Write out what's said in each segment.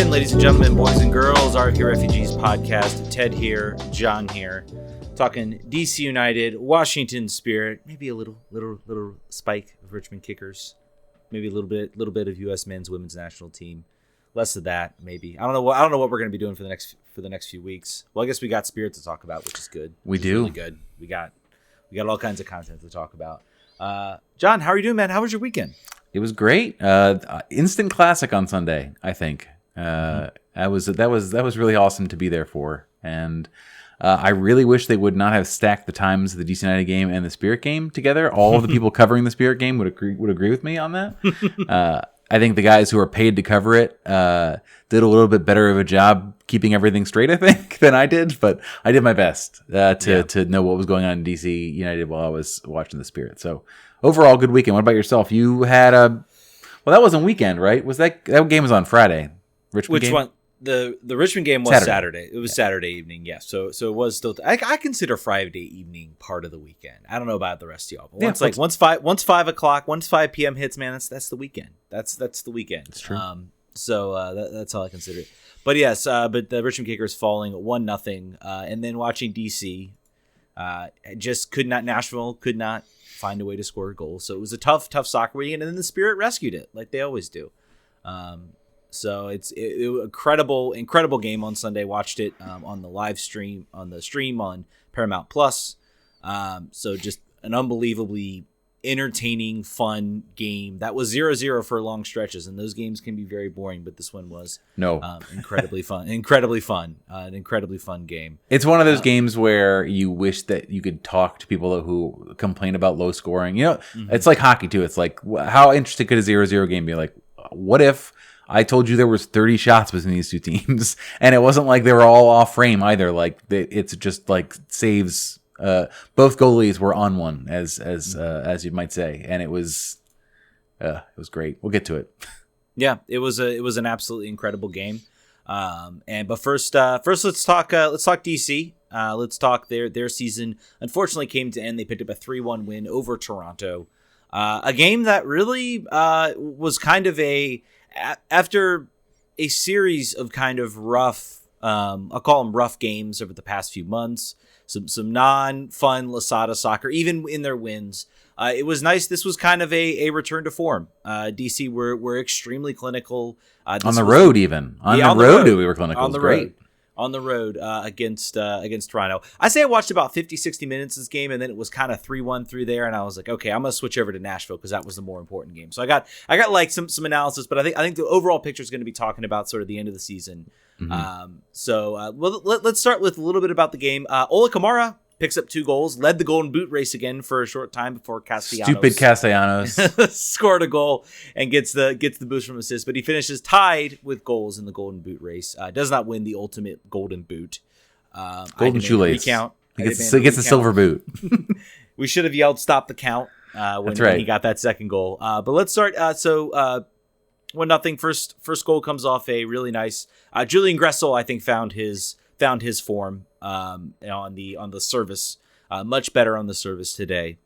in, ladies and gentlemen, boys and girls, RFK Refugees Podcast. Ted here, John here, talking DC United, Washington Spirit, maybe a little spike of Richmond Kickers, maybe a little bit of U.S. men's women's national team, less of that maybe. I don't know what we're going to be doing for the next few weeks. Well, I guess we got Spirit to talk about, which is good. We do. Really good. We got all kinds of content to talk about. John, how are you doing, man? How was your weekend? It was great. Instant classic on Sunday, I think. That was really awesome to be there for. And I really wish they would not have stacked the times of the DC United game and the Spirit game together. All of the people covering the Spirit game would agree with me on that. I think the guys who are paid to cover it did a little bit better of a job keeping everything straight, I think, than I did. But I did my best to know what was going on in DC United while I was watching the Spirit. So overall, good weekend. What about yourself? You had that wasn't weekend, right? Was that game was on Friday? Richmond Which game? one? The Richmond game was Saturday. It was Saturday evening, yes. So it was still. I consider Friday evening part of the weekend. I don't know about the rest of y'all, but once 5 o'clock, once 5 p.m. hits, man, that's the weekend. That's the weekend. That's true. That's all I consider it. But yes, but the Richmond Kickers falling 1-0, and then watching DC, Nashville could not find a way to score a goal. So it was a tough soccer weekend, and then the Spirit rescued it like they always do. So it was an incredible game on Sunday. Watched it on the live stream on Paramount Plus. So just an unbelievably entertaining, fun game. That was 0-0 for long stretches, and those games can be very boring, but this one was incredibly fun. An incredibly fun game. It's one of those games where you wish that you could talk to people who complain about low scoring. It's like hockey too. It's like, how interesting could a 0-0 game be? Like, what if I told you there was 30 shots between these two teams, and it wasn't like they were all off frame either. Like it's just like saves. Both goalies were on one, as you might say, and it was great. We'll get to it. Yeah, it was an absolutely incredible game. But first let's talk DC. Let's talk their season. Unfortunately, came to end. They picked up a 3-1 win over Toronto. A game that really was kind of after a series of kind of rough, I'll call them rough games over the past few months, some non-fun Lasada soccer, even in their wins. It was nice. This was kind of a return to form. DC were extremely clinical. On the road. We were clinical. On the road. On the road against Toronto. I say I watched about 50-60 minutes of this game, and then it was kind of 3-1 through there, and I was like, okay, I'm gonna switch over to Nashville because that was the more important game. So I got like some analysis, but I think the overall picture is going to be talking about sort of the end of the season. Mm-hmm. Let's start with a little bit about the game. Ola Kamara picks up 2 goals, led the Golden Boot race again for a short time before Stupid Castellanos scored a goal and gets the boost from assist, but he finishes tied with goals in the Golden Boot race. Does not win the ultimate Golden Boot. Golden shoelace. He gets the silver boot. We should have yelled "Stop the count" when he got that second goal. But let's start. 1-0. First goal comes off a really nice. Julian Gressel, I think, found his form on the service, much better on the service today.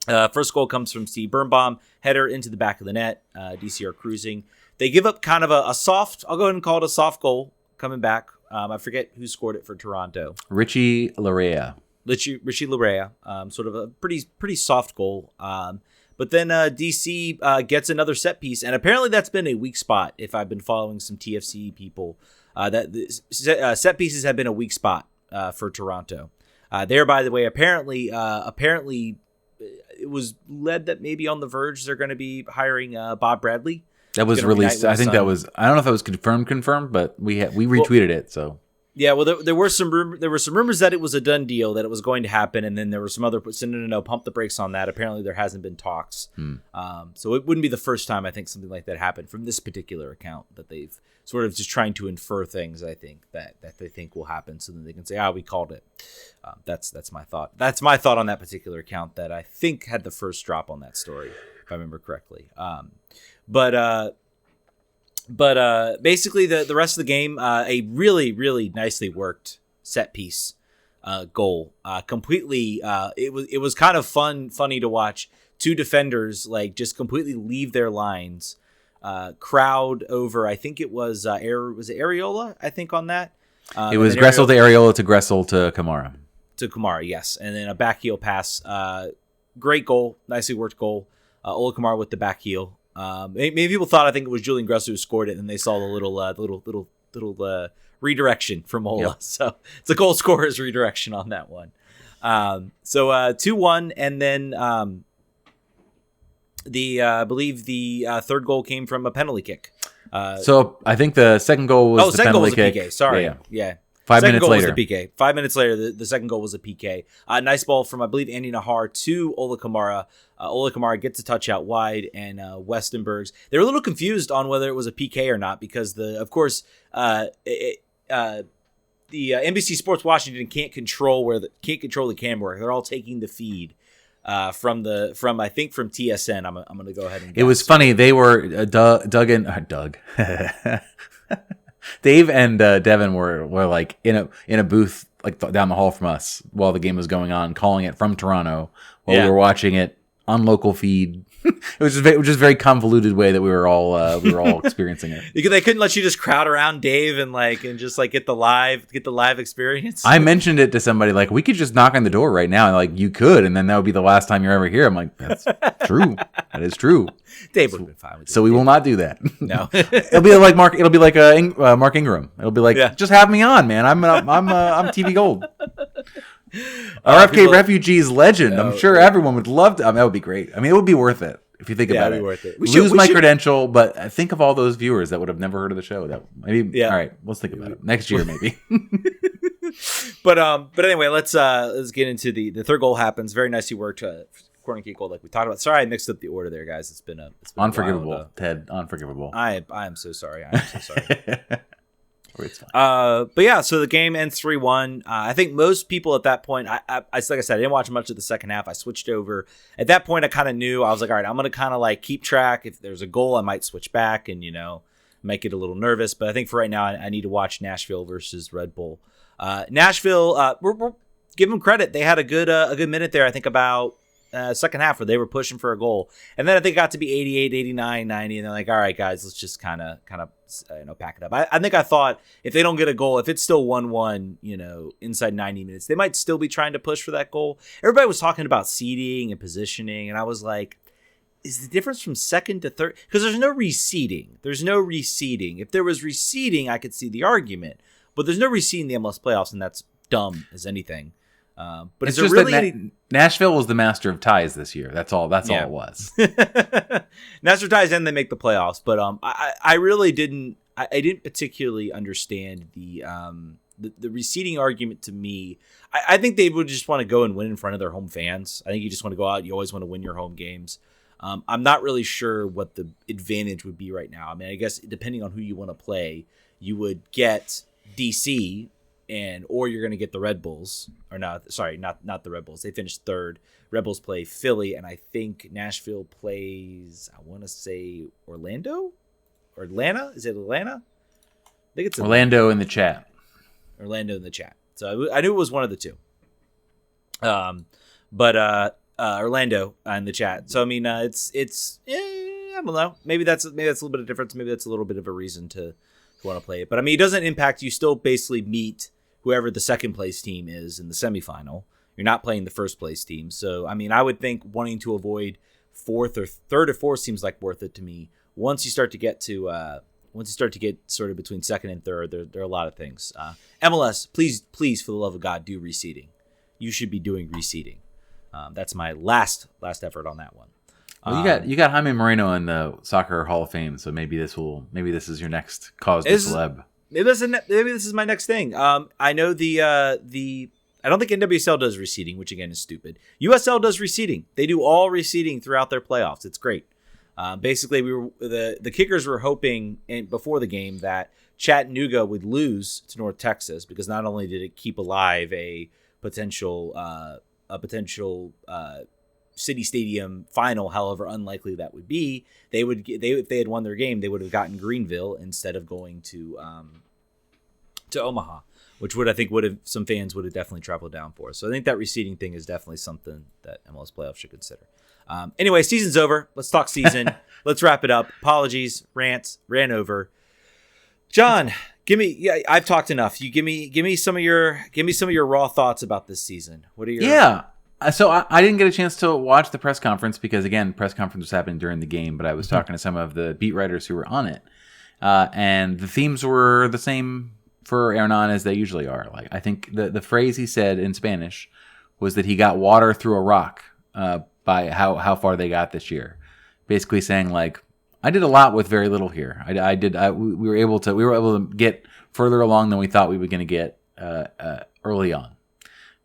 First goal comes from Steve Birnbaum, header into the back of the net. DC are cruising. They give up kind of a soft, I'll go ahead and call it a soft goal coming back. I forget who scored it for Toronto. Richie Larea, sort of a pretty soft goal. But then DC gets another set piece, and apparently that's been a weak spot. If I've been following some TFC people, set pieces have been a weak spot for Toronto. There, by the way, apparently it was led that maybe on the verge they're going to be hiring Bob Bradley. That was released. I think that was. I don't know if that was confirmed, but we retweeted it. So. Yeah, well, there were some rumors that it was a done deal, that it was going to happen, and then there were some other no, pump the brakes on that. Apparently, there hasn't been talks, so it wouldn't be the first time I think something like that happened from this particular account, that they've sort of just trying to infer things. I think that they think will happen, so then they can say, we called it. That's my thought. That's my thought on that particular account that I think had the first drop on that story, if I remember correctly. But basically, the rest of the game, a really, really nicely worked set piece goal. Completely, it was kind of funny to watch 2 defenders like just completely leave their lines crowd over. I think it was was it Areola? I think on that. It was Gressel to Areola to Gressel to Kamara. To Kamara, yes, and then a back heel pass. Great goal, nicely worked goal. Ola Kamara with the back heel. Maybe people thought I think it was Julian Gressel who scored it, and they saw the little redirection from Ola. Yep. So it's a goal scorer's redirection on that one. So 2-1, and then I believe the third goal came from a penalty kick. So I think the second goal was the penalty kick. PK. Sorry, yeah. 5 minutes later. Was the PK. 5 minutes later, the second goal was a PK. Nice ball from, I believe, Andy Nahar to Ola Kamara. Ola Kamara gets a touch out wide, and Westenbergs. They were a little confused on whether it was a PK or not because, the NBC Sports Washington can't control the camera. They're all taking the feed from TSN. I'm going to go ahead and guess. It was funny. They were Doug. Dave and Devin were like in a booth like down the hall from us while the game was going on, calling it from Toronto while we were watching it on local feed. It was just a very convoluted way that we were all experiencing it. They couldn't let you just crowd around Dave and just get the live experience. I mentioned it to somebody like we could just knock on the door right now and like you could, and then that would be the last time you're ever here. I'm like, that's true. That is true. Dave would have been fine with it. So we will not do that. No. It'll be like Mark Ingram. It'll be like, just have me on, man. I'm TV gold. RFK Refugees legend. I'm sure everyone would love to. That would be great. I mean, it would be worth it if you think about it. It'd be worth it. Lose my credential, but think of all those viewers that would have never heard of the show. That maybe. Yeah. All right, let's think about it next year, maybe. But anyway, let's get into the third goal. Happens very nicely worked. Corner kick goal, like we talked about. Sorry, I mixed up the order there, guys. It's been unforgivable, Ted. Unforgivable. I am so sorry. It's fine. But yeah, so the game ends 3-1. I think most people at that point, I like I said, I didn't watch much of the second half. I switched over. At that point, I kind of knew. I was like, all right, I'm going to kind of like keep track. If there's a goal, I might switch back and, make it a little nervous. But I think for right now, I need to watch Nashville versus Red Bull. Nashville, we're give them credit. They had a good minute there, I think, about second half where they were pushing for a goal. And then I think it got to be 88, 89, 90. And they're like, all right, guys, let's just kind of pack it up. I think I thought if they don't get a goal, if it's still 1-1, inside 90 minutes, they might still be trying to push for that goal. Everybody was talking about seeding and positioning. And I was like, is the difference from second to third? Because there's no reseeding. If there was reseeding, I could see the argument. But there's no reseeding in the MLS playoffs, and that's dumb as anything. But it's just really Nashville was the master of ties this year. That's all it was. Master of ties, and they make the playoffs. But I really didn't. I didn't particularly understand the reseeding argument. To me, I think they would just want to go and win in front of their home fans. I think you just want to go out. You always want to win your home games. I'm not really sure what the advantage would be right now. I mean, I guess depending on who you want to play, you would get DC. Or you're going to get the Red Bulls, or not the Red Bulls. They finished third. Red Bulls play Philly, and I think Nashville plays, I want to say Orlando or Atlanta. Is it Atlanta? I think it's Orlando in the chat. Orlando in the chat. So I knew it was one of the two. But Orlando in the chat. So I mean, it's I don't know. Maybe that's a little bit of difference. Maybe that's a little bit of a reason to want to play it. But I mean, it doesn't impact. You still basically meet whoever the second place team is in the semifinal. You're not playing the first place team. So, I mean, I would think wanting to avoid third or fourth seems like worth it to me. Once you start to get sort of between second and third, there are a lot of things. MLS, please, for the love of God, do reseeding. You should be doing reseeding. That's my last effort on that one. Well, you got Jaime Moreno in the Soccer Hall of Fame, so maybe this is your next cause to celeb. Maybe this is my next thing. I know I don't think NWSL does reseeding, which again is stupid. USL does reseeding. They do all reseeding throughout their playoffs. It's great. Basically, the kickers were hoping before the game that Chattanooga would lose to North Texas because not only did it keep alive a potential City Stadium final, however unlikely that would be, if they had won their game, they would have gotten Greenville instead of going to Omaha, which some fans would have definitely traveled down for. So I think that reseeding thing is definitely something that MLS playoffs should consider. Anyway, season's over. Let's talk season. let's wrap it up. Apologies, ran over. John, I've talked enough. You give me some of your raw thoughts about this season. What are your So I didn't get a chance to watch the press conference because, again, press conference was happening during the game, but I was talking to some of the beat writers who were on it. And the themes were the same for Hernan as they usually are. Like, I think the phrase he said in Spanish was that he got water through a rock by how far they got this year. Basically saying, like, I did a lot with very little here. We were able to get further along than we thought we were going to get early on.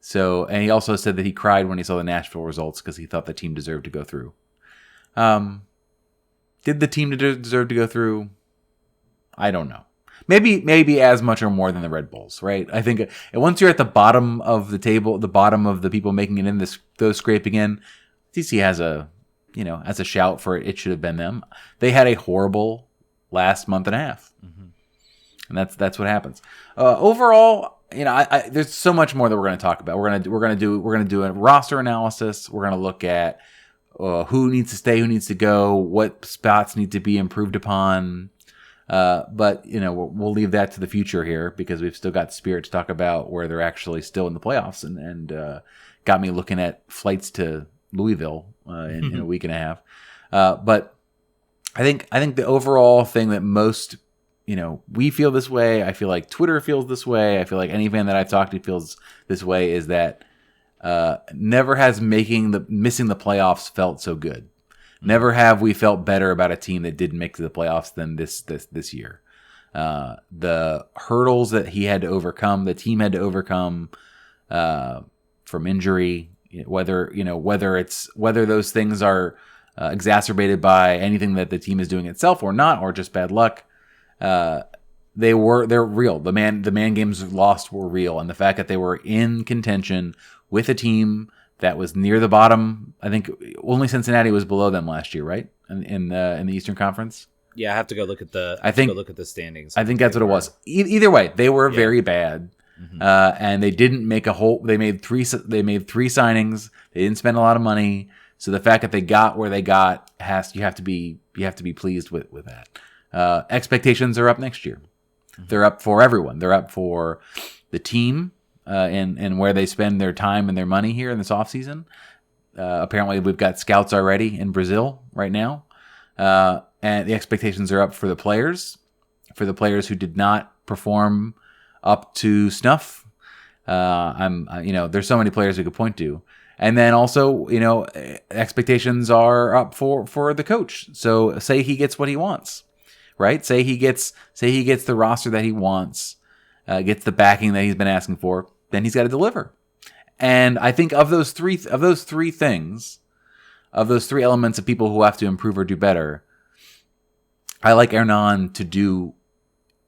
So, and he also said that he cried when he saw the Nashville results because he thought the team deserved to go through. Did the team deserve to go through? I don't know. Maybe as much or more than the Red Bulls, right? I think once you're at the bottom of the table, the bottom of the people making it in those scraping in, DC has a shout for it. It should have been them. They had a horrible last month and a half, and that's what happens. Overall, there's so much more that we're going to talk about. We're going to do a roster analysis. We're going to look at who needs to stay, who needs to go, what spots need to be improved upon. But we'll leave that to the future here because we've still got Spirit to talk about where they're actually still in the playoffs and got me looking at flights to Louisville in a week and a half. But I think the overall thing that most, we feel this way. I feel like Twitter feels this way. I feel like any fan that I've talked to feels this way is that never has missing the playoffs felt so good. Never have we felt better about a team that didn't make the playoffs than this year. The hurdles that he had to overcome, the team had to overcome from injury, whether those things are exacerbated by anything that the team is doing itself or not, or just bad luck. They're real. The man games lost were real, and the fact that they were in contention with a team that was near the bottom. I think only Cincinnati was below them last year, right? In the Eastern Conference. Yeah, I have to go look at the. Look at the standings. I think that's what it was. Either way, they were very bad, and they didn't make a whole. They made three signings. They didn't spend a lot of money. So the fact that they got where they got you have to be pleased with that. Expectations are up next year. They're up for everyone. They're up for the team. And where they spend their time and their money here in this offseason. Apparently, we've got scouts already in Brazil right now. And the expectations are up for the players who did not perform up to snuff. There's so many players we could point to. And then also, expectations are up for the coach. So say he gets what he wants, right? Say he gets the roster that he wants. Gets the backing that he's been asking for, then he's got to deliver. And I think of those three things, of those three elements of people who have to improve or do better, I like Hernan to do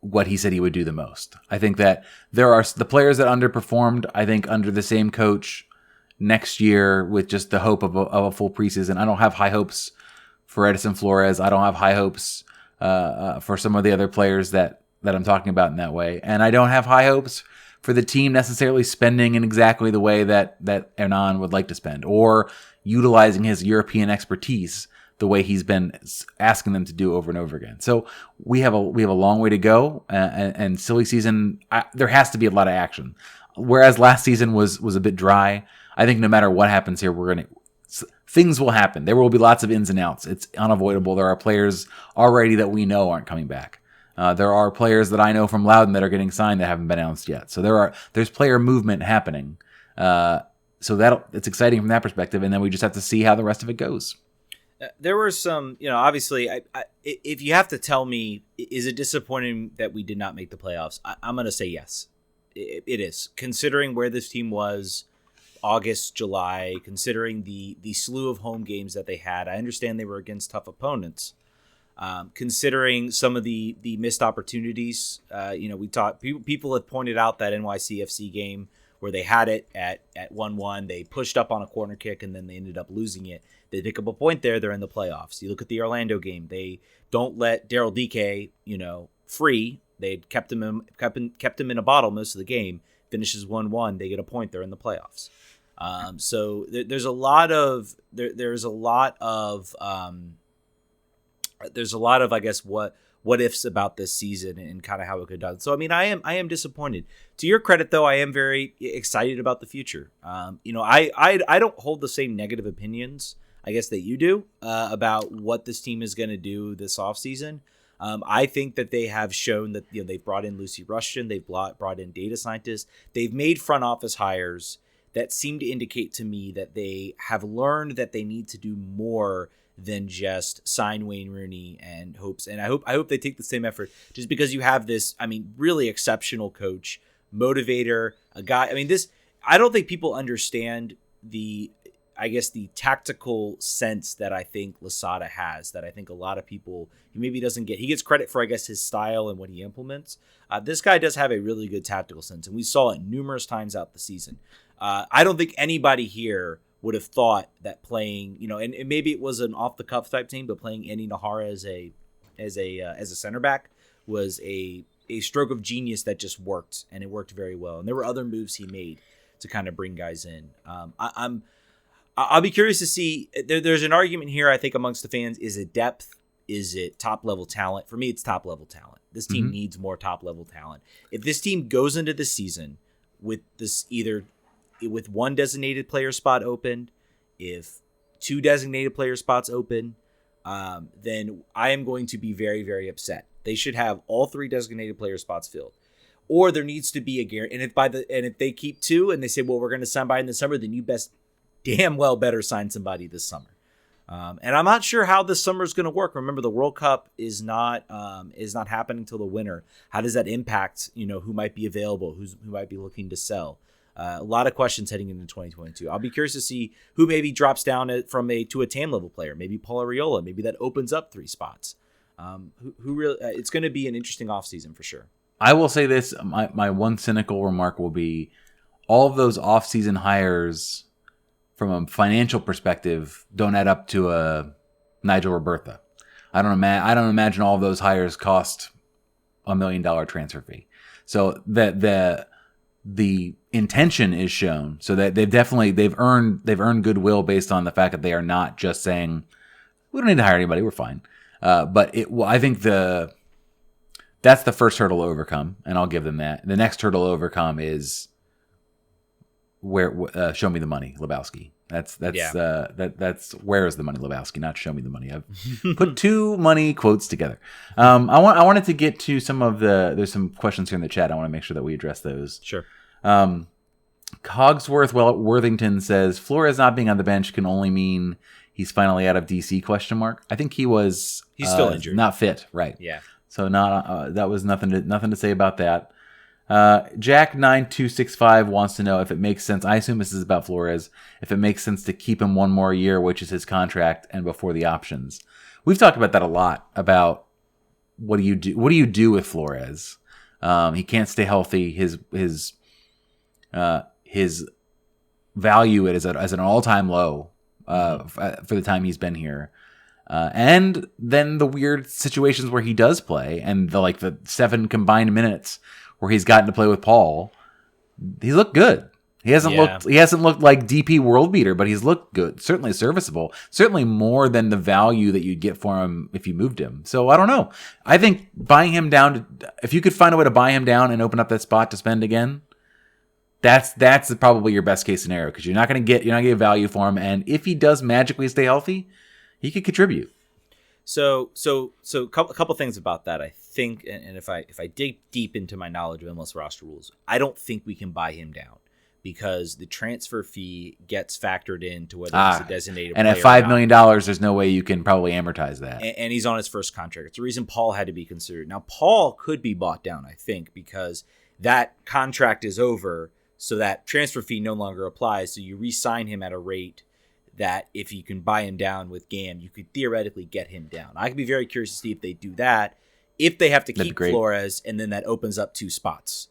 what he said he would do the most. I think that there are the players that underperformed, I think under the same coach next year with just the hope of a full preseason. I don't have high hopes for Edison Flores. I don't have high hopes for some of the other players that I'm talking about in that way. And I don't have high hopes for the team necessarily spending in exactly the way that Hernan would like to spend, or utilizing his European expertise the way he's been asking them to do over and over again. So we have a long way to go, and silly season, there has to be a lot of action. Whereas last season was a bit dry, I think no matter what happens here, things will happen. There will be lots of ins and outs. It's unavoidable. There are players already that we know aren't coming back. There are players that I know from Loudoun that are getting signed that haven't been announced yet. So there's player movement happening. So it's exciting from that perspective. And then we just have to see how the rest of it goes. There were some, obviously, if you have to tell me, is it disappointing that we did not make the playoffs? I'm going to say yes. It is. Considering where this team was August, July, considering the slew of home games that they had, I understand they were against tough opponents. Considering some of the missed opportunities, people have pointed out that NYCFC game where they had it at 1-1, they pushed up on a corner kick and then they ended up losing it. They pick up a point there, they're in the playoffs. You look at the Orlando game, they don't let Daryl Dike, free. They kept him in a bottle most of the game. Finishes 1-1, they get a point, they're in the playoffs. So there's a lot of there's a lot of, I guess, what ifs about this season and kind of how it could have done. So I mean, I am disappointed. To your credit, though, I am very excited about the future. I don't hold the same negative opinions, I guess, that you do about what this team is going to do this offseason. I think that they have shown that they've brought in Lucy Rushton, they've brought in data scientists, they've made front office hires that seem to indicate to me that they have learned that they need to do more than just sign Wayne Rooney and hopes. And I hope they take the same effort, just because you have this, I mean, really exceptional coach, motivator, a guy. I mean, I don't think people understand the tactical sense that I think Losada has, that I think a lot of people, he maybe doesn't get. He gets credit for, I guess, his style and what he implements. This guy does have a really good tactical sense, and we saw it numerous times out the season. I don't think anybody here would have thought that playing, and maybe it was an off the cuff type team, but playing Andy Nahara as a center back was a stroke of genius that just worked, and it worked very well. And there were other moves he made to kind of bring guys in. I'll be curious to see. There's an argument here, I think, amongst the fans. Is it depth? Is it top level talent? For me, it's top level talent. This team needs more top level talent. If this team goes into the season with this with one designated player spot open, if two designated player spots open, then I am going to be very, very upset. They should have all three designated player spots filled, or there needs to be a guarantee. And if they keep two and they say, well, we're going to sign by in the summer, then you damn well better sign somebody this summer. And I'm not sure how this summer is going to work. Remember, the World Cup is not happening until the winter. How does that impact, who might be available, who might be looking to sell? A lot of questions heading into 2022. I'll be curious to see who maybe drops down to a TAM level player. Maybe Paul Arriola. Maybe that opens up three spots. Who really? It's going to be an interesting offseason for sure. I will say this: my one cynical remark will be, all of those offseason hires, from a financial perspective, don't add up to a Nigel Robertha. I don't imagine all of those hires cost $1 million transfer fee. So the intention is shown, so that they've earned goodwill based on the fact that they are not just saying, we don't need to hire anybody, we're fine. But I think that's the first hurdle to overcome, and I'll give them that. The next hurdle to overcome is show me the money, Lebowski. That's where is the money, Lebowski, not show me the money. I've put two money quotes together. I wanted to get to there's some questions here in the chat. I want to make sure that we address those. Sure. Cogsworth Worthington says Flores not being on the bench can only mean he's finally out of DC ? I think he's still injured, not fit, right? Yeah. So that was nothing to say about that. Jack9265 wants to know if it makes sense. I assume this is about Flores. If it makes sense to keep him one more year, which is his contract, and before the options. We've talked about that a lot. About what do you do? What do you do with Flores? He can't stay healthy. His value is at an all-time low for the time he's been here. And then the weird situations where he does play, and the 7 combined minutes where he's gotten to play with Paul, he's looked good. He hasn't looked like DP world beater, but he's looked good. Certainly serviceable. Certainly more than the value that you'd get for him if you moved him. So I don't know. I think buying him down, if you could find a way to buy him down and open up that spot to spend again, that's probably your best case scenario, because you're not going to get value for him, and if he does magically stay healthy, he could contribute. So a couple things about that. I think, and if I dig deep into my knowledge of MLS roster rules, I don't think we can buy him down, because the transfer fee gets factored into whether he's a designated player. And at $5 million, there's no way you can probably amortize that. And he's on his first contract. It's the reason Paul had to be considered. Now, Paul could be bought down, I think, because that contract is over, so that transfer fee no longer applies. So you re-sign him at a rate that if you can buy him down with GAM, you could theoretically get him down. I could be very curious to see if they do that, if they have to keep Flores, and then that opens up 2 spots.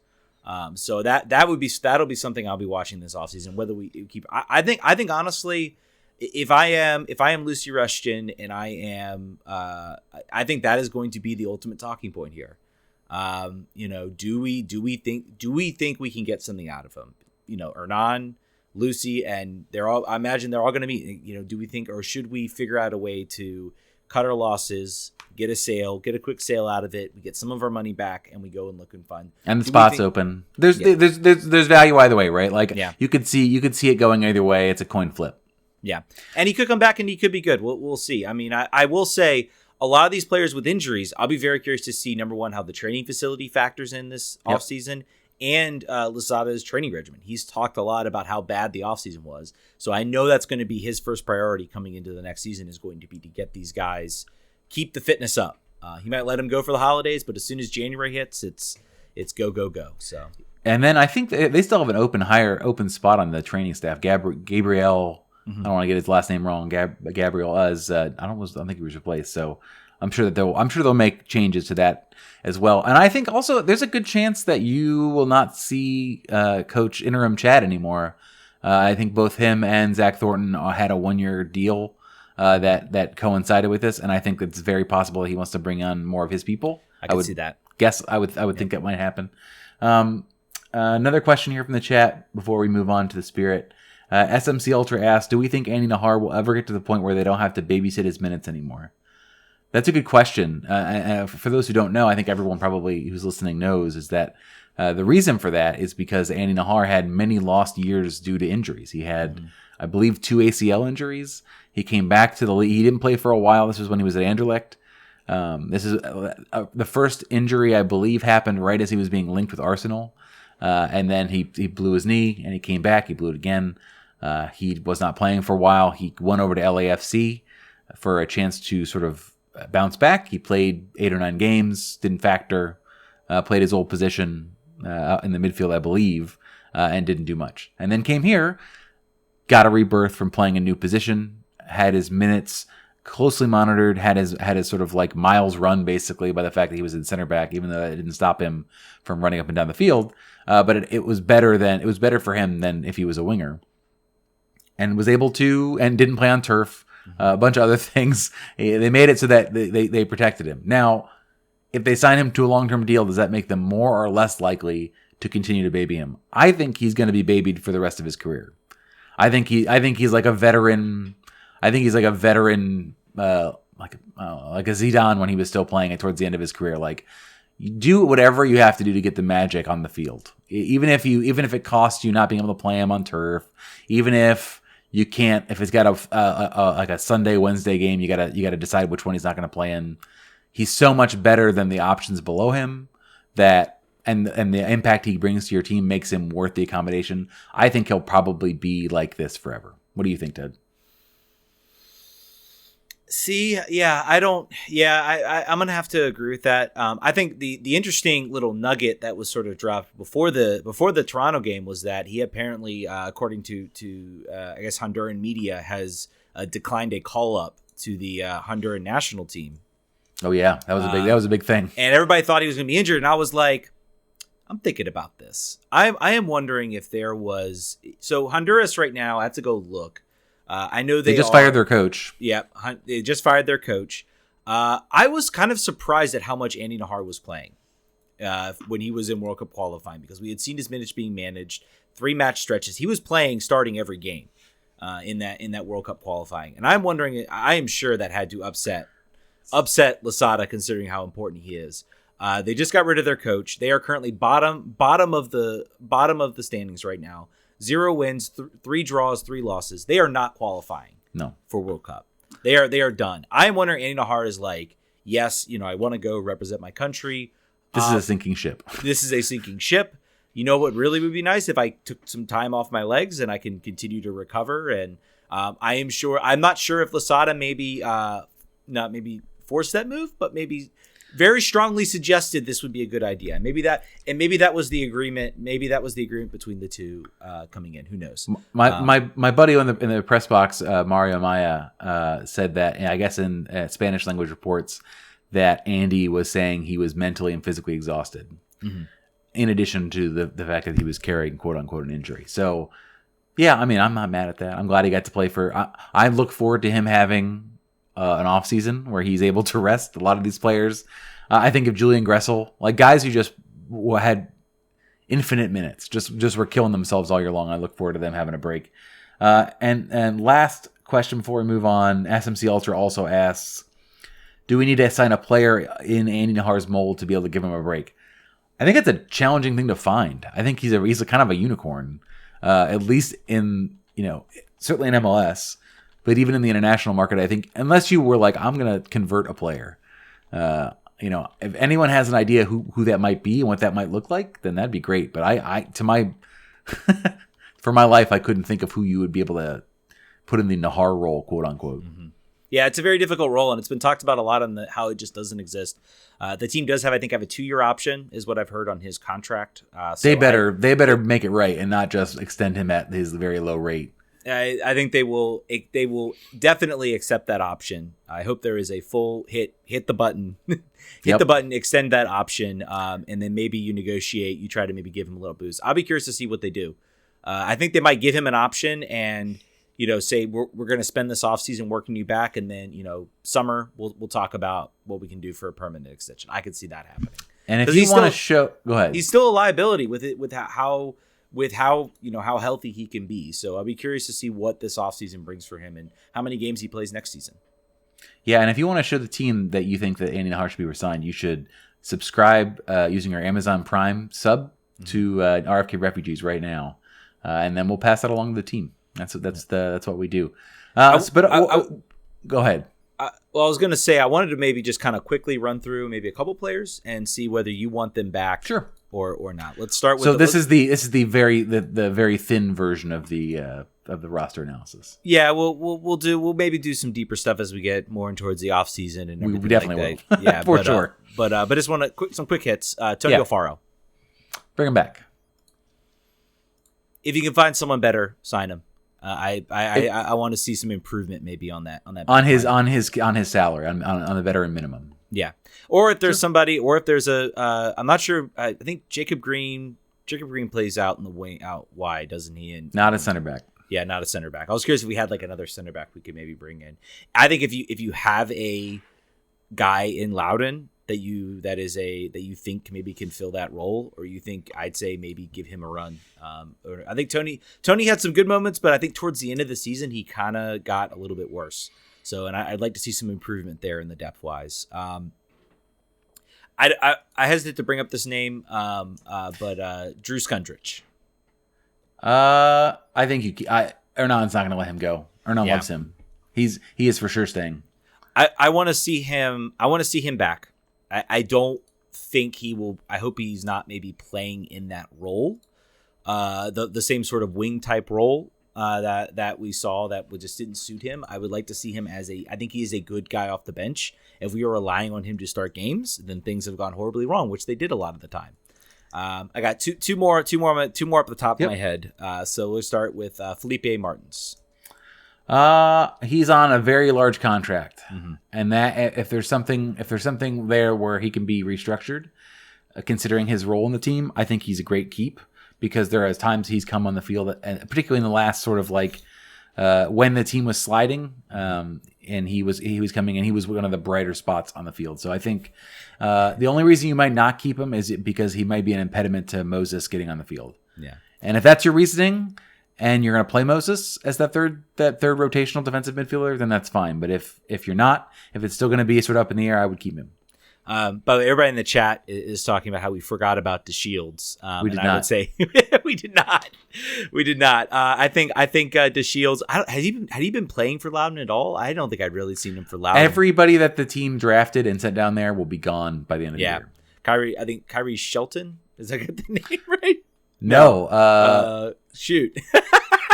So that'll be something I'll be watching this offseason, whether we keep. I think honestly, if I am Lucy Rushton, and I think that is going to be the ultimate talking point here. Do we think we can get something out of him? Hernan, Lucy, and I imagine they're all going to meet. Do we think, or should we figure out a way to cut our losses, get a quick sale out of it. We get some of our money back, and we go and look and fund. And the spot's open. There's value either way, right? Like yeah. you could see it going either way. It's a coin flip. Yeah, and he could come back and he could be good. We'll see. I mean, I will say a lot of these players with injuries, I'll be very curious to see, number one, how the training facility factors in this offseason, and Losada's training regimen. He's talked a lot about how bad the offseason was. So I know that's going to be his first priority coming into the next season, is going to be to get these guys, keep the fitness up. He might let them go for the holidays, but as soon as January hits, it's go. So. And then I think they still have an open spot on the training staff. Gabriel, I don't want to get his last name wrong. Gabriel as I don't think he was replaced. So I'm sure they'll make changes to that as well. And I think also there's a good chance that you will not see Coach Interim Chad anymore. I think both him and Zach Thornton had a 1-year deal that coincided with this, and I think it's very possible that he wants to bring on more of his people. I would see that. I would think that might happen. Another question here from the chat before we move on to the Spirit. SMC Ultra asks, do we think Andy Nahar will ever get to the point where they don't have to babysit his minutes anymore? That's a good question. For those who don't know, I think everyone probably who's listening knows, is that the reason for that is because Andy Nahar had many lost years due to injuries. He had, I believe, 2 ACL injuries. He came back to the league. He didn't play for a while. This was when he was at Anderlecht. This is the first injury, I believe, happened right as he was being linked with Arsenal. And then he blew his knee, and he came back. He blew it again. He was not playing for a while. He went over to LAFC for a chance to sort of bounce back. He played 8 or 9 games, didn't factor, played his old position out in the midfield, I believe, and didn't do much. And then came here, got a rebirth from playing a new position, had his minutes closely monitored, had his sort of like miles run basically by the fact that he was in center back, even though it didn't stop him from running up and down the field. But it was better for him than if he was a winger. And was able to, and didn't play on turf, a bunch of other things. They made it so that they protected him. Now, if they sign him to a long-term deal, does that make them more or less likely to continue to baby him? I think he's going to be babied for the rest of his career. I think he's like a veteran. I think he's like a veteran, like a Zidane when he was still playing it towards the end of his career. Like, you do whatever you have to do to get the magic on the field, even if it costs you not being able to play him on turf, even if you can't, if it's got like a Sunday, Wednesday game, you gotta decide which one he's not going to play in. He's so much better than the options below him that, and the impact he brings to your team makes him worth the accommodation. I think he'll probably be like this forever. What do you think, Ted? See, yeah, I'm gonna have to agree with that. I think the interesting little nugget that was sort of dropped before the Toronto game was that he apparently, according to I guess Honduran media, has declined a call up to the Honduran national team. Oh yeah, that was a big thing. And everybody thought he was gonna be injured, and I was like, I'm thinking about this. I am wondering if there was, so Honduras right now. I have to go look. I know they just fired their coach. Yeah, they just fired their coach. I was kind of surprised at how much Andy Nahar was playing when he was in World Cup qualifying, because we had seen his minutes being managed, 3 match stretches. He was playing, starting every game in that World Cup qualifying. And I'm wondering, I am sure that had to upset Losada, considering how important he is. They just got rid of their coach. They are currently bottom of the standings right now. 0 wins, 3 draws, 3 losses. They are not qualifying for World Cup. They are done. I am wondering, Andy Nahar is like, yes, I want to go represent my country. This is a sinking ship. This is a sinking ship. You know what really would be nice? If I took some time off my legs and I can continue to recover. And I'm not sure if Losada maybe forced that move, but maybe very strongly suggested this would be a good idea. Maybe that was the agreement. Maybe that was the agreement between the two coming in. Who knows? My buddy in the press box, Mario Maya, said that, I guess in Spanish language reports, that Andy was saying he was mentally and physically exhausted, in addition to the fact that he was carrying quote unquote an injury. So yeah, I mean, I'm not mad at that. I'm glad he got to play I look forward to him having an off season where he's able to rest a lot of these players. I think of Julian Gressel, like guys who just had infinite minutes, just were killing themselves all year long. I look forward to them having a break. And last question before we move on, SMC Ultra also asks, Do we need to sign a player in Andy Nahar's mold to be able to give him a break? I think it's a challenging thing to find. I think he's a kind of a unicorn, at least in, certainly in MLS, but even in the international market. I think unless you were like, I'm going to convert a player, if anyone has an idea who that might be and what that might look like, then that'd be great. But for my life, I couldn't think of who you would be able to put in the Nahar role, quote unquote. Mm-hmm. Yeah, it's a very difficult role, and it's been talked about a lot on how it just doesn't exist. The team does have a 2-year option, is what I've heard on his contract. So they better make it right and not just extend him at his very low rate. I think they will definitely accept that option. I hope there is a full hit the button, the button, extend that option, and then maybe you negotiate. You try to maybe give him a little boost. I'll be curious to see what they do. I think they might give him an option and say we're going to spend this offseason working you back, and then summer we'll talk about what we can do for a permanent extension. I could see that happening. And if you want to show, go ahead. He's still a liability with how healthy he can be. So I'll be curious to see what this offseason brings for him and how many games he plays next season. Yeah, and if you want to show the team that you think that Andy Nahar should be resigned, you should subscribe using your Amazon Prime sub to RFK Refugees right now, and then we'll pass that along to the team. That's what we do. Go ahead. I was going to say I wanted to maybe just kind of quickly run through maybe a couple players and see whether you want them back, sure, or not. Let's start with. So this is the very thin version of the roster analysis. Yeah, we'll maybe do some deeper stuff as we get more in towards the off season and we definitely will. Yeah, for sure. But just want some quick hits. Tony Alfaro, bring him back. If you can find someone better, sign him. I want to see some improvement maybe on that on his salary on the veteran minimum. Yeah, or if there's somebody, or if there's I'm not sure. I think Jacob Green plays out in the wing, out wide, doesn't he? And not a center back. Yeah, not a center back. I was curious if we had like another center back we could maybe bring in. I think if you have a guy in Loudon that you think maybe can fill that role, or you think, I'd say maybe give him a run. Or I think Tony had some good moments, but I think towards the end of the season he kind of got a little bit worse. So, and I'd like to see some improvement there in the depth wise. I hesitate to bring up this name, but Drew Skundrich. I think Hernan's not going to let him go. Hernan loves him. He is for sure staying. I want to see him. I want to see him back. I don't think he will. I hope he's not maybe playing in that role, the same sort of wing type role that we saw that just didn't suit him. I would like to see him as I think he is a good guy off the bench. If we are relying on him to start games, then things have gone horribly wrong, which they did a lot of the time. I got two more up the top of my head. So we'll start with Felipe Martins. He's on a very large contract, and that if there's something there where he can be restructured, considering his role in the team, I think he's a great keep, because there are times he's come on the field, and particularly in the last sort of like when the team was sliding, and he was coming in, he was one of the brighter spots on the field. So I think the only reason you might not keep him is because he might be an impediment to Moses getting on the field. Yeah, and if that's your reasoning, and you're going to play Moses as that third rotational defensive midfielder, then that's fine. But if you're not, if it's still going to be sort of up in the air, I would keep him. But everybody in the chat is talking about how we forgot about DeShields. We did not. I would say we did not. We did not. I think DeShields. Had he been playing for Loudon at all? I don't think I'd really seen him for Loudon. Everybody that the team drafted and sent down there will be gone by the end of the year. Kyrie Shelton, is that the name right? No. Shoot.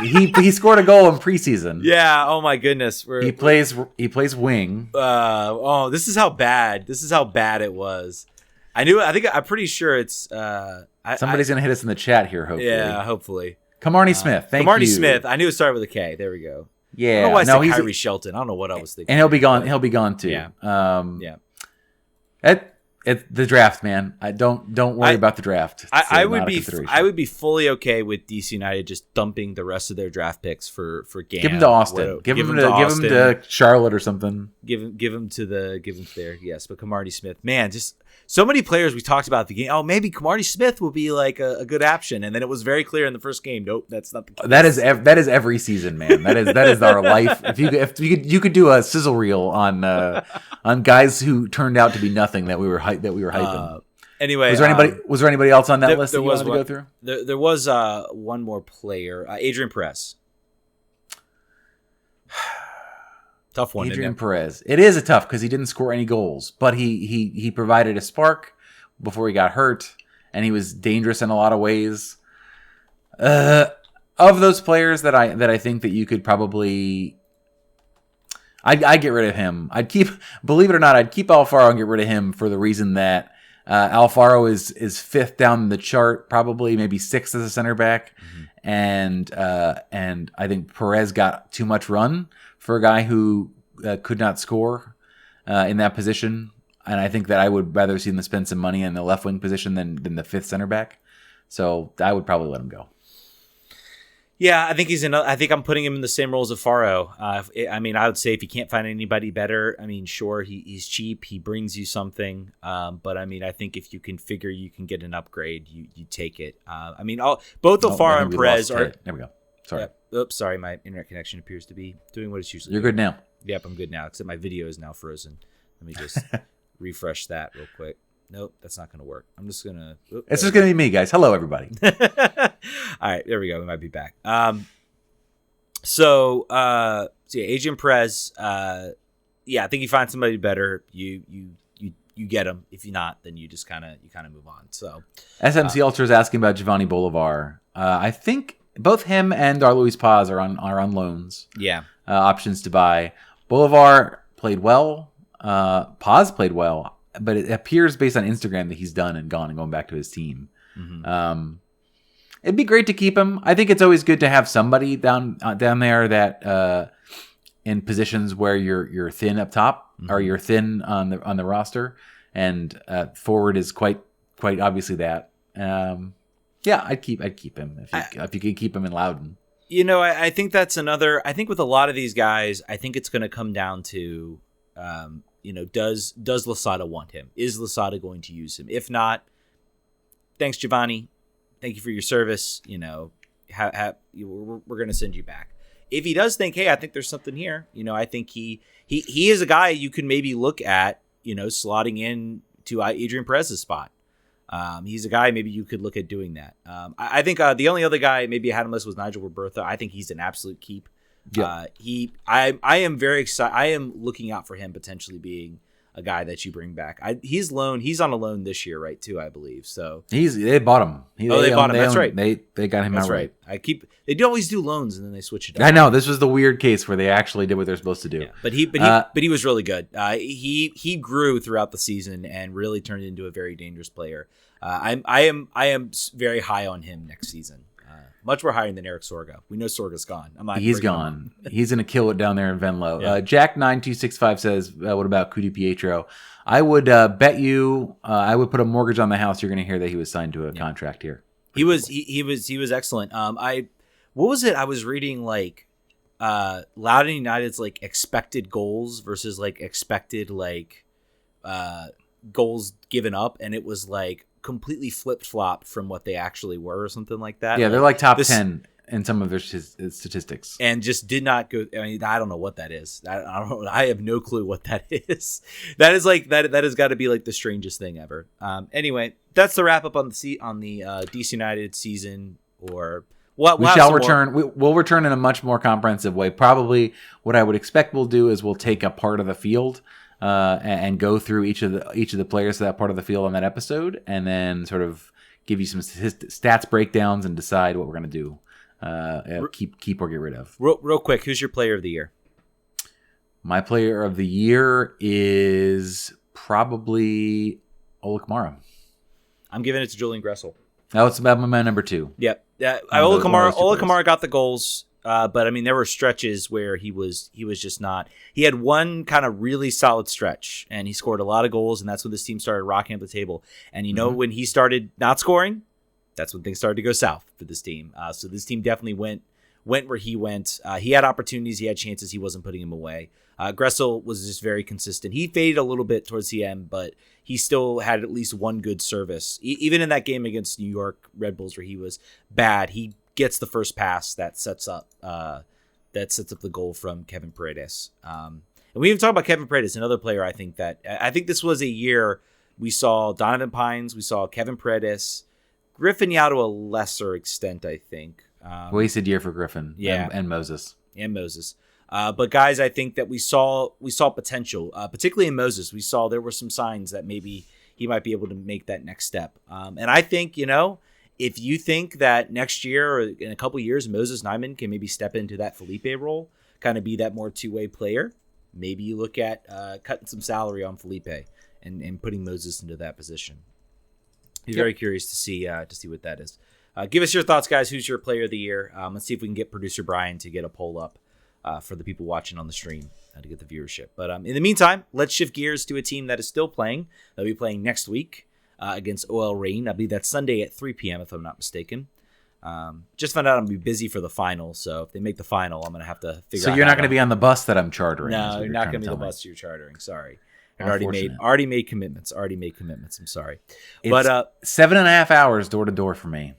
he scored a goal in preseason. Yeah. Oh my goodness. He plays wing. This is how bad it was. I'm pretty sure it's. Somebody's gonna hit us in the chat here. Hopefully. Yeah. Hopefully. Kamarni Smith. Thank you. Kamarni Smith. I knew it started with a K. There we go. Yeah. I don't know why I said Kyrie Shelton. I don't know what I was thinking. And he'll be gone. He'll be gone too. Yeah. Yeah. It's the draft, man. Don't worry about the draft. I would be fully okay with DC United just dumping the rest of their draft picks for Gam. Give them to Austin. Give them to Charlotte or something. Give them to there. Yes, but Kamarni Smith, man, just so many players we talked about at the game. Oh, maybe Marty Smith will be like a good option, and then it was very clear in the first game. Nope, that's not the case. That is every season, man. That is our life. If you could do a sizzle reel on guys who turned out to be nothing that we were hyping. Anyway, was there anybody else on that list that you wanted to go through? There was one more player, Adrian Perez. Tough one. Adrian Perez. It is a tough because he didn't score any goals, but he provided a spark before he got hurt, and he was dangerous in a lot of ways. Of those players that I think that you could probably, I'd get rid of him. Believe it or not, I'd keep Alfaro and get rid of him for the reason that Alfaro is fifth down the chart, probably maybe sixth as a center back, and I think Perez got too much run for a guy who could not score in that position. And I think that I would rather see him spend some money in the left wing position than the fifth center back. So I would probably let him go. Yeah, I think I think I'm putting him in the same role as Alfaro. I would say if you can't find anybody better, sure, he's cheap. He brings you something. But I think if you can figure you can get an upgrade, you take it. Both Alfaro and Perez are. There we go. Sorry. Oops, sorry. My internet connection appears to be doing what it's usually. You're doing. good now. Yep, I'm good now. Except my video is now frozen. Let me just refresh that real quick. Nope, that's not going to work. I'm just going to... It's just going to be me, guys. Hello, everybody. All right, there we go. We might be back. So Adrian Perez, I think you find somebody better. You get him. If you're not, then you just kind of move on. So SMC Ultra is asking about Giovanni Bolivar. I think both him and Luis Paz are on loans. Yeah. Options to buy. Bolivar played well. Paz played well. But it appears based on Instagram that he's done and gone and going back to his team. Mm-hmm. It'd be great to keep him. I think it's always good to have somebody down there that in positions where you're thin up top or you're thin on the roster, and forward is quite obviously that. I'd keep him if you could keep him in Loudoun. I think that's another. I think with a lot of these guys, I think it's going to come down to. Does Losada want him? Is Losada going to use him? If not, thanks, Giovanni. Thank you for your service. We're going to send you back. If he does think, hey, I think there's something here. I think he is a guy you can maybe look at. Slotting in to Adrian Perez's spot. He's a guy maybe you could look at doing that. I think the only other guy maybe I had on the list was Nigel Roberto. I think he's an absolute keep. Yeah. I am very excited. I am looking out for him potentially being a guy that you bring back. He's on a loan this year, right? Too, I believe. So they bought him. They bought him. That's right. They got him That's outright. Right. They do always do loans and then they switch it up. I know this was the weird case where they actually did what they're supposed to do. Yeah. But he was really good. He grew throughout the season and really turned into a very dangerous player. I am very high on him next season. Much more higher than Eric Sorga. We know Sorga's gone. He's gone. He's going to kill it down there in Venlo. Yeah. Jack9265 says, what about Cudi Pietro? I would bet you, I would put a mortgage on the house. You're going to hear that he was signed to a contract here. He was excellent. What was it? I was reading Loudoun United's expected goals versus expected goals given up. And it was completely flip-flopped from what they actually were or something like that. Yeah, they're top 10 in some of their statistics. And just did not go. I don't know what that is. I have no clue what that is. That is that has got to be the strangest thing ever. Anyway, that's the wrap up on the DC United season. Or what? We'll return. We'll return in a much more comprehensive way. Probably what I would expect we'll do is we'll take a part of the field. And go through each of the players to that part of the field on that episode, and then sort of give you some stats breakdowns and decide what we're going to do. Keep or get rid of. Real quick, who's your player of the year? My player of the year is probably Ola Kamara. I'm giving it to Julian Gressel. That's about my number 2. Yep. Ola Kamara got the goals. But there were stretches where he was just not. He had one kind of really solid stretch, and he scored a lot of goals, and that's when this team started rocking up the table. And when he started not scoring, that's when things started to go south for this team. So this team definitely went went where he went. He had opportunities, he had chances, he wasn't putting them away. Gressel was just very consistent. He faded a little bit towards the end, but he still had at least one good service. Even in that game against New York Red Bulls where he was bad, he gets the first pass that sets up the goal from Kevin Paredes. And we even talk about Kevin Paredes, another player. I think this was a year we saw Donovan Pines, we saw Kevin Paredes, Griffin Yao to a lesser extent, I think. Wasted year for Griffin, and Moses. But guys, I think that we saw potential, particularly in Moses. We saw there were some signs that maybe he might be able to make that next step. And I think, if you think that next year or in a couple years, Moses Nyman can maybe step into that Felipe role, kind of be that more two-way player, maybe you look at cutting some salary on Felipe and putting Moses into that position. Be very curious to see what that is. Give us your thoughts, guys. Who's your player of the year? Let's see if we can get producer Brian to get a poll up for the people watching on the stream to get the viewership. But in the meantime, let's shift gears to a team that is still playing. They'll be playing next week against OL Reign. I believe that's Sunday at 3 p.m. if I'm not mistaken. Just found out I'm going to be busy for the final, so if they make the final, I'm going to have to figure out. So you're not going to be on the bus that I'm chartering? No, you're not going to be on the bus you're chartering. Sorry. I already made commitments. I'm sorry. It's but 7.5 hours door to door for me.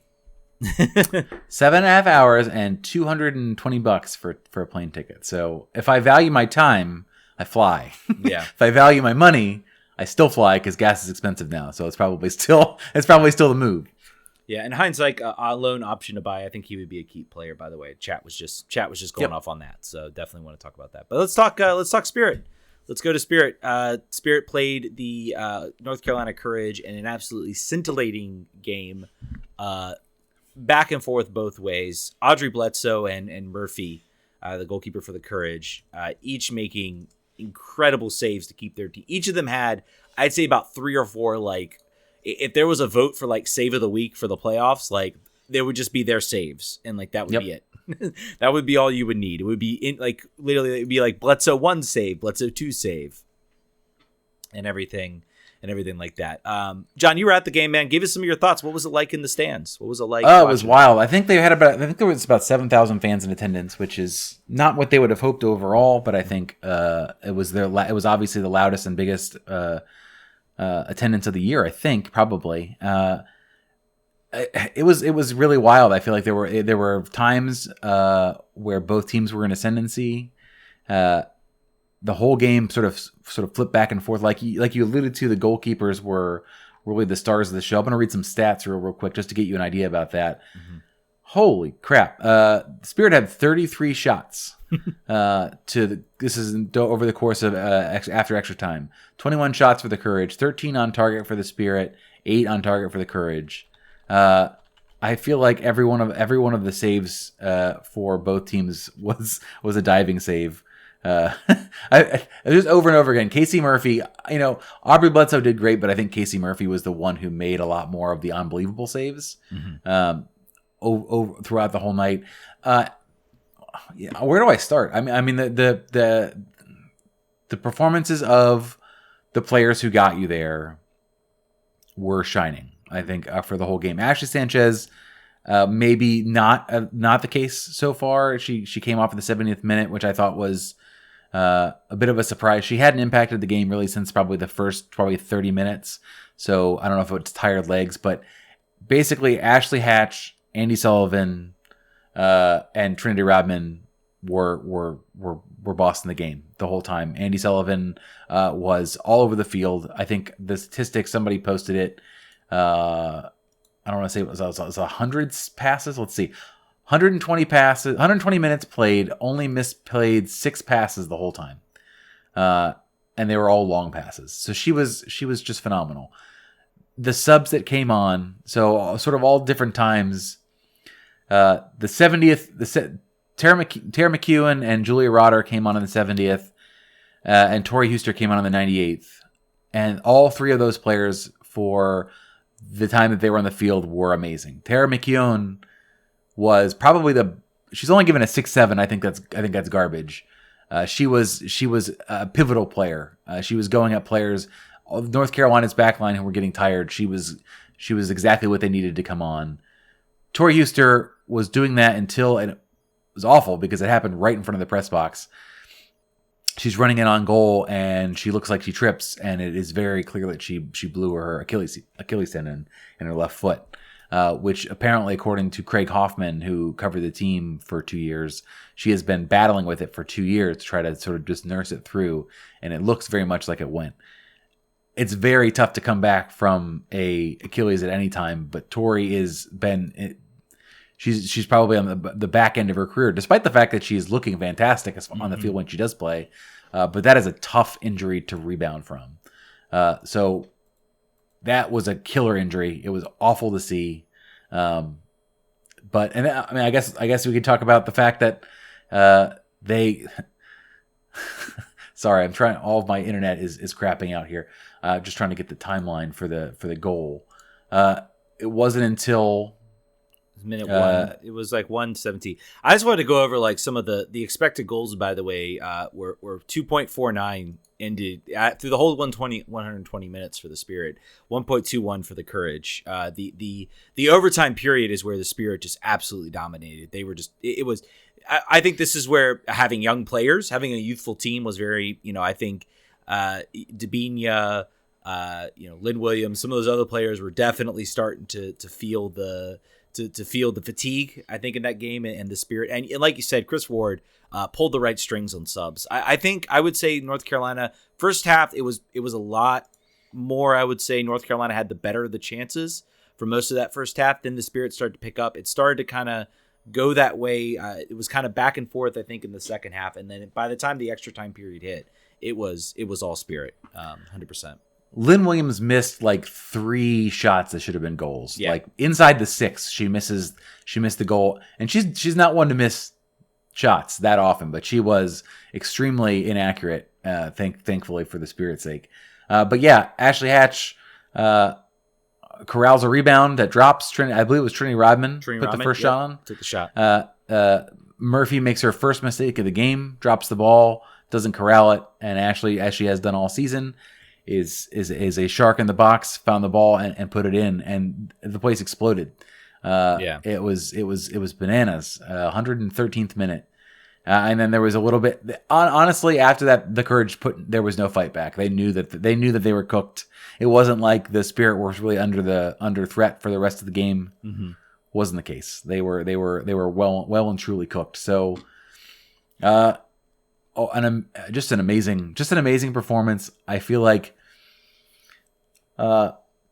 7.5 hours and $220 for a plane ticket. So if I value my time, I fly. Yeah. If I value my money, I still fly because gas is expensive now. So it's probably still the move. Yeah, in hindsight, a loan option to buy, I think he would be a key player. By the way, chat was just going off on that. So definitely want to talk about that. But let's talk Spirit. Let's go to Spirit. Spirit played the North Carolina Courage in an absolutely scintillating game. Back and forth both ways. Audrey Bledsoe and Murphy, the goalkeeper for the Courage, each making incredible saves to keep their team. Each of them had, I'd say, about 3 or 4, if there was a vote for save of the week for the playoffs, there would just be their saves, and that would be it. That would be all you would need. It would be literally it would be Bledsoe 1 save, Bledsoe 2 save, and everything like that. John, you were at the game, man. Give us some of your thoughts. What was it like in the stands? What was it like? Oh, it was wild. I think there was about 7,000 fans in attendance, which is not what they would have hoped overall, but I think it was obviously the loudest and biggest attendance of the year. I think probably. It was really wild. I feel like there were times where both teams were in ascendancy. The whole game sort of flipped back and forth. Like you alluded to, the goalkeepers were really the stars of the show. I'm going to read some stats real quick just to get you an idea about that. Mm-hmm. Holy crap! Spirit had 33 shots. This is over the course of after extra time. 21 shots for the Courage, 13 on target for the Spirit, 8 on target for the Courage. I feel like every one of the saves for both teams was a diving save. Just over and over again. Casey Murphy, Aubrey Bledsoe did great, but I think Casey Murphy was the one who made a lot more of the unbelievable saves throughout the whole night. Where do I start? I mean the performances of the players who got you there were shining. I think for the whole game. Ashley Sanchez, maybe not the case so far. She came off at the 70th minute, which I thought was a bit of a surprise. She hadn't impacted the game really since probably the first 30 minutes. So I don't know if it's tired legs, but basically Ashley Hatch, Andy Sullivan, and Trinity Rodman were bossing the game the whole time. Andy Sullivan was all over the field. I think the statistic, somebody posted it. I don't want to say it was 100 passes. Let's see. 120 passes, 120 minutes played, only misplayed 6 passes the whole time. And they were all long passes. So she was just phenomenal. The subs that came on, so sort of all different times. The 70th, Tara McEwen and Julia Rotter came on in the 70th, and Tori Huster came on in the 98th. And all 3 of those players for the time that they were on the field were amazing. Tara McEwen was probably she's only given a 6-7. I think that's garbage. She was a pivotal player. She was going at players, North Carolina's backline who were getting tired. She was exactly what they needed to come on. Tori Huster was doing that until, and was awful because it happened right in front of the press box. She's running in on goal, and she looks like she trips, and it is very clear that she blew her Achilles tendon in her left foot, which apparently, according to Craig Hoffman, who covered the team for 2 years, she has been battling with it for 2 years to try to sort of just nurse it through, and it looks very much like it went. It's very tough to come back from a Achilles at any time, but Tori she's probably on the back end of her career, despite the fact that she's looking fantastic on the field when she does play. But that is a tough injury to rebound from. So that was a killer injury. It was awful to see. I guess we could talk about the fact that they. Sorry, I'm trying. All of my internet is crapping out here. Just trying to get the timeline for the goal. It wasn't until minute one. It was like 1:17. I just wanted to go over like some of the expected goals. By the way, were 2.49 ended through the whole 120 minutes for the Spirit. 1.21 for the Courage. The overtime period is where the Spirit just absolutely dominated. They were just it was. I think this is where having young players, having a youthful team was very. I think Dabinia, Lynn Williams, some of those other players were definitely starting to feel the. To feel the fatigue, I think, in that game and the Spirit. And like you said, Chris Ward pulled the right strings on subs. I think I would say North Carolina, first half, it was a lot more, I would say North Carolina had the better of the chances for most of that first half. Then the Spirit started to pick up. It started to kind of go that way. It was kind of back and forth, I think, in the second half. And then by the time the extra time period hit, it was all Spirit, 100%. Lynn Williams missed like 3 shots that should have been goals. Yeah. Like inside the 6, she missed the goal, and she's not one to miss shots that often, but she was extremely inaccurate. Thankfully for the Spirit's sake. But yeah, Ashley Hatch corrals a rebound that drops. I believe it was Trinity Rodman put the first shot on. Took the shot. Murphy makes her first mistake of the game, drops the ball, doesn't corral it, and Ashley, as she has done all season, is a shark in the box, found the ball and put it in, and the place exploded. It was bananas. 113th minute, and then there was a little bit. Honestly, after that, the Courage there was no fight back. They knew that they were cooked. It wasn't like the Spirit was really under threat for the rest of the game. Mm-hmm. Wasn't the case. They were well and truly cooked. So, just an amazing performance. I feel like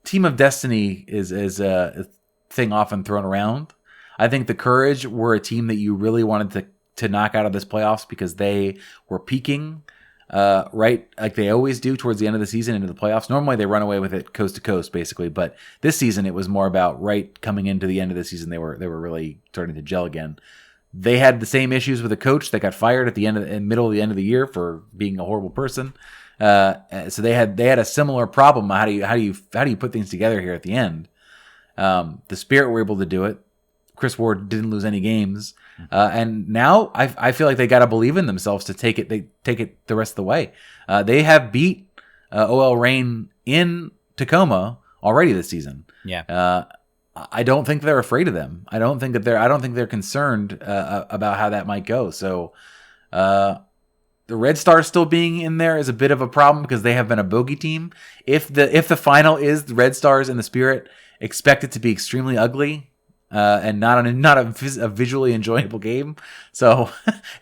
Team of Destiny is a thing often thrown around. I think the Courage were a team that you really wanted to knock out of this playoffs because they were peaking right like they always do towards the end of the season into the playoffs. Normally they run away with it coast to coast basically, but this season it was more about right coming into the end of the season they were really starting to gel again. They had the same issues with a coach that got fired at the middle of the end of the year for being a horrible person. So they had a similar problem. How do you put things together here at the end? The Spirit were able to do it. Chris Ward didn't lose any games, and now I feel like they got to believe in themselves to take it. They take it the rest of the way. They have beat OL Reign in Tacoma already this season. Yeah. I don't think they're afraid of them. I don't think they're concerned about how that might go. So, the Red Stars still being in there is a bit of a problem because they have been a bogey team. If the final is the Red Stars and the Spirit, expect it to be extremely ugly and not a visually enjoyable game. So,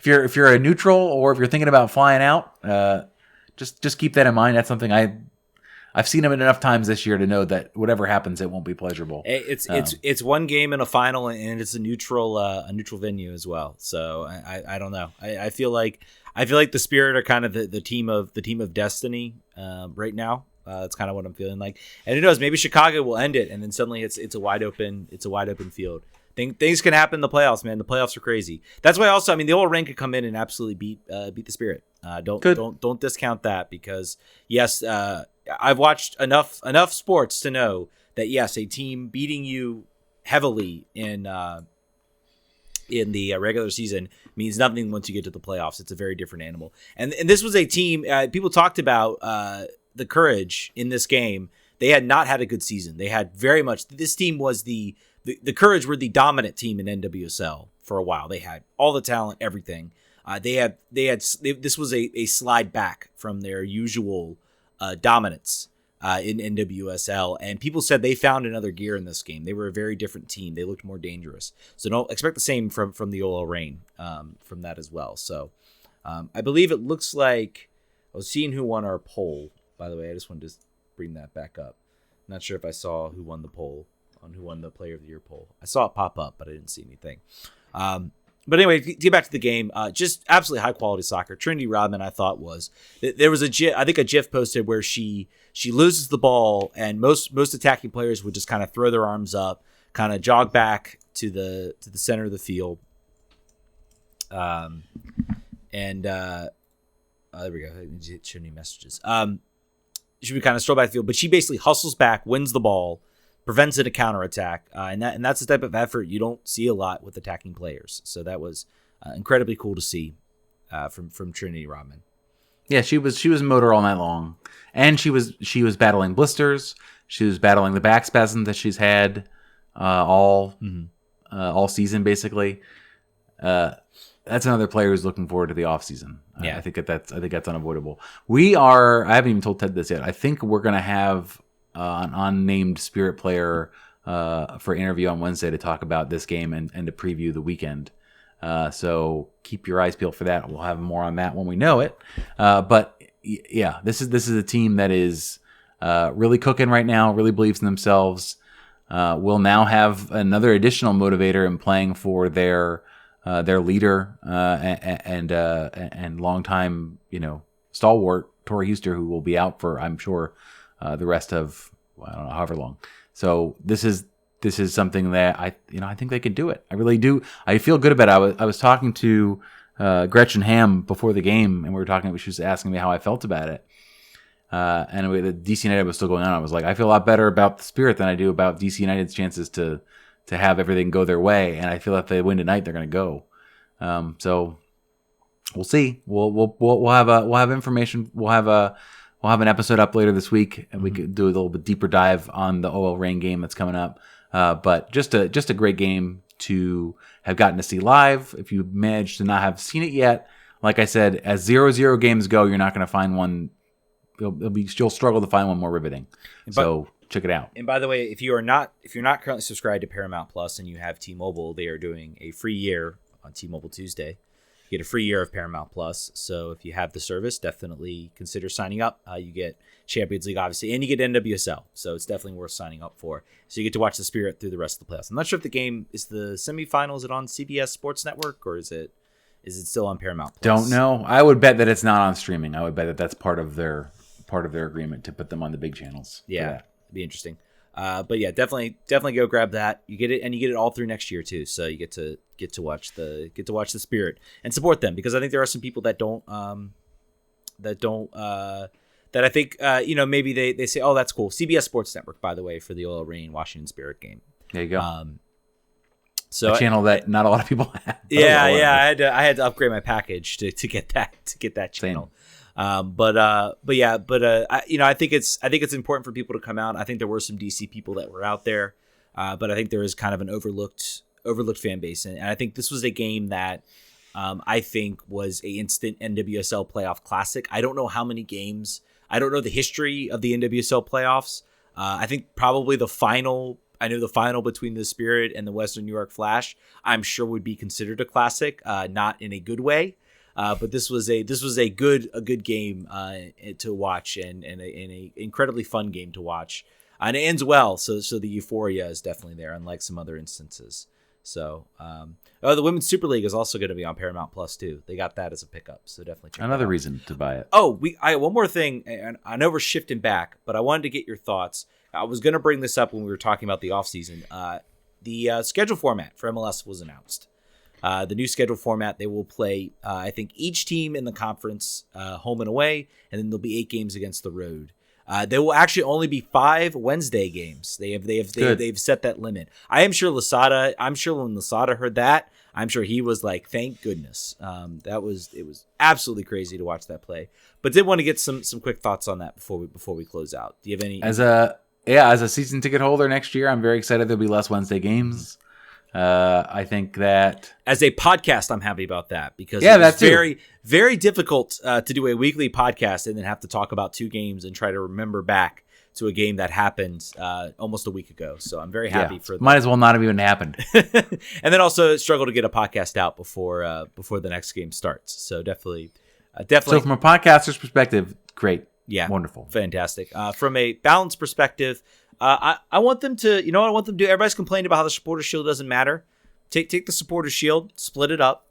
if you're a neutral or if you're thinking about flying out, just keep that in mind. That's something I've seen them enough times this year to know that whatever happens, it won't be pleasurable. It's one game in a final, and it's a neutral venue as well. So I don't know. I feel like the Spirit are kind of the team of destiny right now. That's kind of what I'm feeling like. And who knows? Maybe Chicago will end it, and then suddenly it's a wide open field. Things can happen in the playoffs, man. The playoffs are crazy. That's why also, I mean, the OL Reign could come in and absolutely beat the Spirit. Don't discount that because yes. I've watched enough sports to know that yes, a team beating you heavily in the regular season means nothing once you get to the playoffs. It's a very different animal. And this was a team people talked about the Courage in this game. They had not had a good season. They had very much. This team was the Courage were the dominant team in NWSL for a while. They had all the talent, everything. This was a slide back from their usual dominance in NWSL, and people said they found another gear in this game. They were a very different team. They looked more dangerous. So don't expect the same from the OL Reign from that as well. So I believe it looks like I was seeing who won our poll. By the way, I just wanted to bring that back up. Not sure if I saw who won the poll on who won the Player of the Year poll. I saw it pop up, but I didn't see anything. But anyway, to get back to the game, just absolutely high quality soccer. Trinity Rodman, I thought there was a GIF posted where she loses the ball, and most attacking players would just kind of throw their arms up, kind of jog back to the center of the field. There we go. I need to show new messages. She would kind of stroll back the field, but she basically hustles back, wins the ball, prevents it a counterattack, and that's the type of effort you don't see a lot with attacking players. So that was incredibly cool to see from Trinity Rodman. Yeah, she was motor all night long, and she was battling blisters. She was battling the back spasm that she's had all season basically. That's another player who's looking forward to the off season. Yeah, I think that's unavoidable. I haven't even told Ted this yet. I think we're gonna have an unnamed Spirit player for interview on Wednesday to talk about this game and to preview the weekend. So keep your eyes peeled for that. We'll have more on that when we know it. But yeah, this is a team that is really cooking right now, really believes in themselves. Will now have another additional motivator in playing for their leader and longtime, stalwart Tori Huster, who will be out for, I'm sure, the rest of, I don't know, however long. So this is something that I think they can do it. I really do. I feel good about it. I was talking to Gretchen Ham before the game, and we were talking. She was asking me how I felt about it. And the DC United was still going on. I was like, I feel a lot better about the Spirit than I do about DC United's chances to have everything go their way. And I feel if they win tonight, they're going to go. So we'll see. We'll have information. We'll have an episode up later this week, and we could do a little bit deeper dive on the OL Reign game that's coming up. But just a great game to have gotten to see live. If you managed to not have seen it yet, like I said, as 0-0 games go, you're not going to find one. You'll struggle to find one more riveting. So check it out. And by the way, if you're not currently subscribed to Paramount Plus and you have T-Mobile, they are doing a free year on T-Mobile Tuesday. You get a free year of Paramount Plus. So if you have the service, definitely consider signing up. You get Champions League, obviously, and you get NWSL. So it's definitely worth signing up for. So you get to watch the Spirit through the rest of the playoffs. I'm not sure if the game is the semifinals. Is it on CBS Sports Network, or is it still on Paramount Plus? Don't know. I would bet that it's not on streaming. I would bet that that's part of their agreement to put them on the big channels. Yeah, it'd be interesting. But yeah, definitely go grab that. You get it, and you get it all through next year too. So you get to watch the Spirit and support them, because I think there are some people that I think maybe they say, oh, that's cool. CBS Sports Network, by the way, for the OL Reign Washington Spirit game. There you go. So a channel that not a lot of people have. Yeah, I had to upgrade my package to get that channel. I think it's important for people to come out. I think there were some DC people that were out there, but I think there is kind of an overlooked fan base, and I think this was a game that I think was a instant NWSL playoff classic. I don't know how many games. I don't know the history of the NWSL playoffs. I think probably the final. I know the final between the Spirit and the Western New York Flash, I'm sure, would be considered a classic, not in a good way. But this was a good game to watch, and a incredibly fun game to watch, and it ends well. So the euphoria is definitely there, unlike some other instances. So the Women's Super League is also going to be on Paramount Plus too. They got that as a pickup, so definitely check another that out. Reason to buy it. Oh, one more thing, and I know we're shifting back, but I wanted to get your thoughts. I was going to bring this up when we were talking about the offseason. The schedule format for MLS was announced. The new schedule format, they will play, I think, each team in the conference home and away, and then there'll be 8 games against the road. There will actually only be 5 Wednesday games. They've set that limit. I'm sure when Lasada heard that, I'm sure he was like, thank goodness. It was absolutely crazy to watch that play. But did want to get some quick thoughts on that before we close out. Do you have any? As a season ticket holder next year, I'm very excited there'll be less Wednesday games. I think that as a podcast, I'm happy about that because that's very, very difficult to do a weekly podcast and then have to talk about 2 games and try to remember back to a game that happened almost a week ago. So I'm very happy for that. Might as well not have even happened. And then also struggle to get a podcast out before the next game starts. So definitely. So from a podcaster's perspective, great. Yeah. Wonderful. Fantastic. From a balance perspective, I want them to, you know what I want them to do? Everybody's complaining about how the supporter shield doesn't matter. Take the supporter shield, split it up,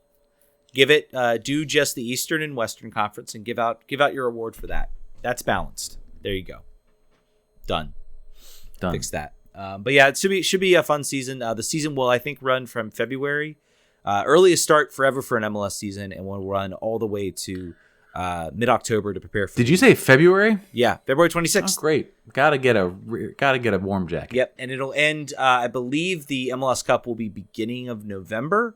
give it, do just the Eastern and Western Conference and give out your award for that. That's balanced. There you go. Done. Fix that. But yeah, it should be a fun season. The season will, I think, run from February. Earliest start forever for an MLS season, and will run all the way to mid-October to prepare for. Did you say February? Yeah, February 26th. Oh, great. Gotta get a warm jacket. Yep, and it'll end. I believe the MLS Cup will be beginning of November,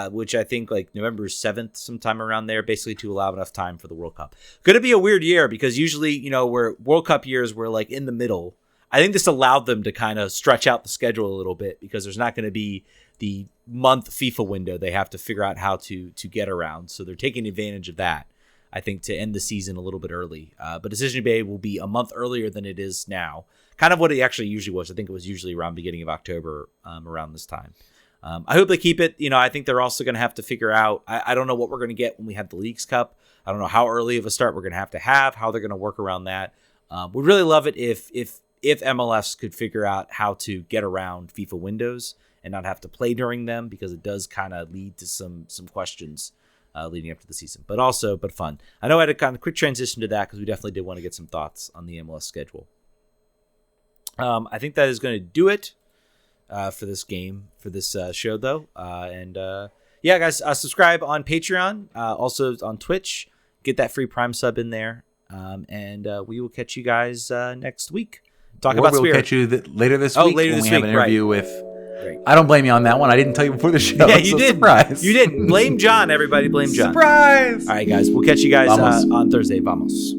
which I think like November 7th, sometime around there, basically to allow enough time for the World Cup. Going to be a weird year because usually, where World Cup years were like in the middle. I think this allowed them to kind of stretch out the schedule a little bit because there's not going to be the month FIFA window they have to figure out how to get around. So they're taking advantage of that, I think, to end the season a little bit early. But Decision Bay will be a month earlier than it is now. Kind of what it actually usually was. I think it was usually around beginning of October, around this time. I hope they keep it. I think they're also going to have to figure out, I don't know what we're going to get when we have the Leagues Cup. I don't know how early of a start we're going to have, how they're going to work around that. We'd really love it if MLS could figure out how to get around FIFA windows and not have to play during them, because it does kind of lead to some questions leading up to the season, but fun. I know I had a kind of quick transition to that because we definitely did want to get some thoughts on the MLS schedule. I think that is going to do it for this show, though. Yeah, guys, subscribe on Patreon, also on Twitch. Get that free Prime sub in there, and we will catch you guys next week. Talk about Spirit. We'll catch you later this week later when this we have week, an interview right. with... I don't blame you on that one. I didn't tell you before the show. Yeah, you did. Surprise. You did. Blame John, everybody. Blame John. Surprise. All right, guys. We'll catch you guys on Thursday. Vamos.